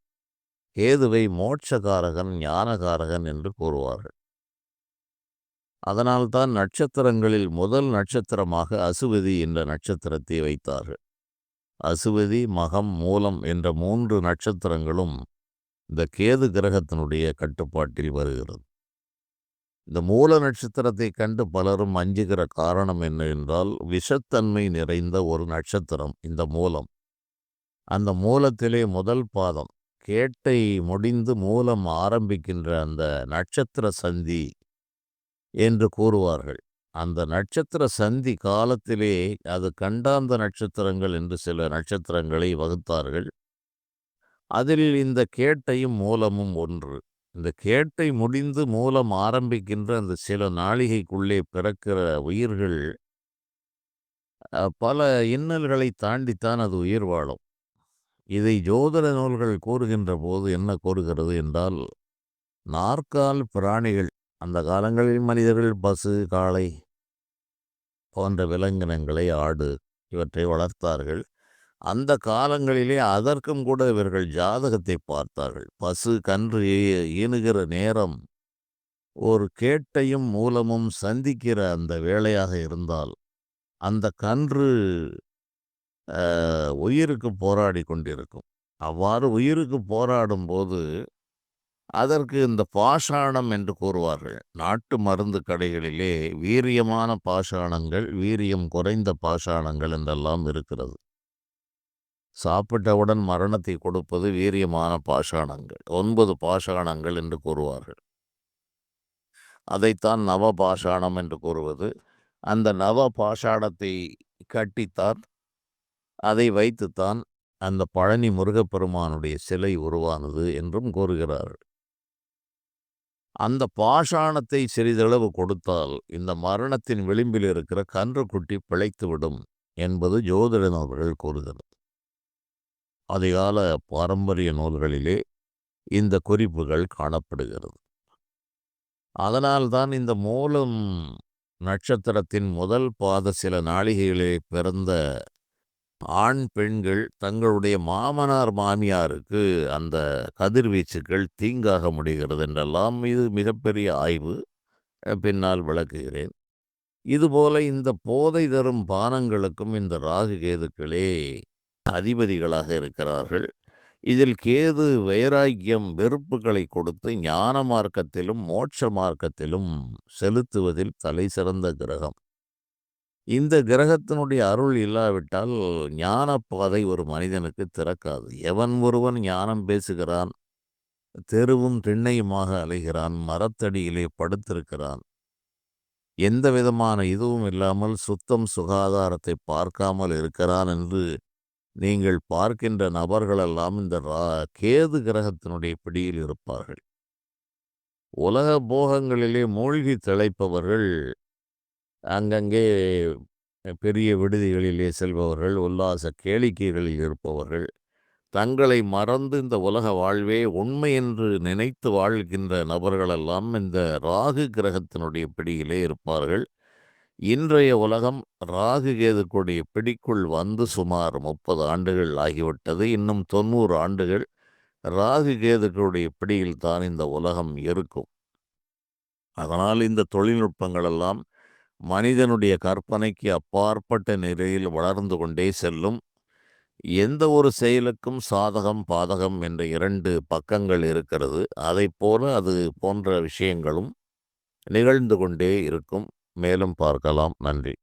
Speaker 1: கேதுவை மோட்சகாரகன் ஞானகாரகன் என்று கூறுவார்கள். அதனால்தான் நட்சத்திரங்களில் முதல் நட்சத்திரமாக அசுவதி என்ற நட்சத்திரத்தை வைத்தார்கள். அசுவதி மகம் மூலம் என்ற 3 நட்சத்திரங்களும் இந்த கேது கிரகத்தினுடைய கட்டுப்பாட்டில் வருகிறது. இந்த மூல நட்சத்திரத்தை கண்டு பலரும் அஞ்சுகிற காரணம் என்ன என்றால், விஷத்தன்மை நிறைந்த ஒரு நட்சத்திரம் இந்த மூலம். அந்த மூலத்திலே முதல் பாதம் கேட்டை முடிந்து மூலம் ஆரம்பிக்கின்ற அந்த நட்சத்திர சந்தி என்று கூறுவார்கள். அந்த நட்சத்திர சந்தி காலத்திலே அது கண்டாந்த நட்சத்திரங்கள் என்று சில நட்சத்திரங்களை வகுத்தார்கள். அதில் இந்த கேட்டையும் மூலமும் ஒன்று. இந்த கேட்டை முடிந்து மூலம் ஆரம்பிக்கின்ற அந்த சில நாழிகைக்குள்ளே பிறக்கிற உயிர்கள் பல இன்னல்களை தாண்டித்தான் அது உயிர் வாழும். இதை ஜோதிட நூல்கள் கூறுகின்ற போது என்ன கூறுகிறது என்றால், நாற்கால் பிராணிகள் அந்த காலங்களில் மனிதர்கள் பசு, காளை போன்ற விலங்கினங்களை, ஆடு இவற்றை வளர்த்தார்கள். அந்த காலங்களிலே அதற்கும் கூட இவர்கள் ஜாதகத்தை பார்த்தார்கள். பசு கன்று ஈனுகிற நேரம் ஒரு கேட்டையும் மூலமும் சந்திக்கிற அந்த வேளையாக இருந்தால், அந்த கன்று உயிருக்கு போராடி கொண்டிருக்கும். அவ்வாறு உயிருக்கு போராடும் போது அதற்கு இந்த பாஷாணம் என்று கூறுவார்கள். நாட்டு மருந்து கடைகளிலே வீரியமான பாஷாணங்கள், வீரியம் குறைந்த பாஷாணங்கள் என்றெல்லாம் இருக்கிறது. சாப்பிட்டவுடன் மரணத்தை கொடுப்பது வீரியமான பாஷாணங்கள். 9 பாஷாணங்கள் என்று கூறுவார்கள். அதைத்தான் நவ பாஷாணம் என்று கூறுவது. அந்த நவ பாஷாணத்தை கட்டித்தான், அதை வைத்துத்தான் அந்த பழனி முருகப்பெருமானுடைய சிலை உருவானது என்றும் கூறுகிறார்கள். அந்த பாஷாணத்தை சிறிதளவு கொடுத்தால் இந்த மரணத்தின் விளிம்பில் இருக்கிற கன்றுக்குட்டி பிழைத்துவிடும் என்பது ஜோதிட நூல்கள் கூறுகிறது. அதிகால பாரம்பரிய நூல்களிலே இந்த குறிப்புகள் காணப்படுகிறது. அதனால்தான் இந்த மூலம் நட்சத்திரத்தின் முதல் பாத சில நாளிகைகளே பிறந்த ஆண் பெண்கள் தங்களுடைய மாமனார் மாமியாருக்கு அந்த கதிர்வீச்சுக்கள் தீங்காக முடிகிறது என்றெல்லாம் இது மிகப்பெரிய ஆய்வு. பின்னால் விளக்குகிறேன். இதுபோல இந்த போதை தரும் பானங்களுக்கும் இந்த ராகு கேதுக்களே அதிபதிகளாக இருக்கிறார்கள். இதில் கேது வைராக்கியம் வெறுப்புகளை கொடுத்து ஞான மார்க்கத்திலும் மோட்ச மார்க்கத்திலும் செலுத்துவதில் தலை சிறந்த கிரகம். இந்த கிரகத்தினுடைய அருள் இல்லாவிட்டால் ஞான பாதை ஒரு மனிதனுக்கு திறக்காது. எவன் ஒருவன் ஞானம் பேசுகிறான், தெருவும் திண்ணையுமாக அலைகிறான், மரத்தடியிலே படுத்திருக்கிறான், எந்த விதமான இதுவும் இல்லாமல் சுத்தம் சுகாதாரத்தை பார்க்காமல் இருக்கிறான் என்று நீங்கள் பார்க்கின்ற நபர்களெல்லாம் இந்த கேது கிரகத்தினுடைய பிடியில் இருப்பார்கள். உலக போகங்களிலே மூழ்கி திளைப்பவர்கள், அங்கங்கே பெரிய விடுதிகளிலே செல்பவர்கள், உல்லாச கேளிக்கைகளில் இருப்பவர்கள், தங்களை மறந்து இந்த உலக வாழ்வே உண்மை என்று நினைத்து வாழ்கின்ற நபர்களெல்லாம் இந்த ராகு கிரகத்தினுடைய பிடியிலே இருப்பார்கள். இன்றைய உலகம் ராகு கேதுக்களுடைய பிடிக்குள் வந்து சுமார் 30 ஆண்டுகள் ஆகிவிட்டது. இன்னும் 90 ஆண்டுகள் ராகு கேதுக்களுடைய பிடியில் தான் இந்த உலகம் இருக்கும். அதனால் இந்த தொழில்நுட்பங்கள் எல்லாம் மனிதனுடைய கற்பனைக்கு அப்பாற்பட்ட நிலையில் வளர்ந்து கொண்டே செல்லும். எந்த ஒரு செயலுக்கும் சாதகம், பாதகம் என்ற 2 பக்கங்கள் இருக்கிறது. அதைப்போல அது போன்ற விஷயங்களும் நிகழ்ந்து கொண்டே இருக்கும். மேலும் பார்க்கலாம். நன்றி.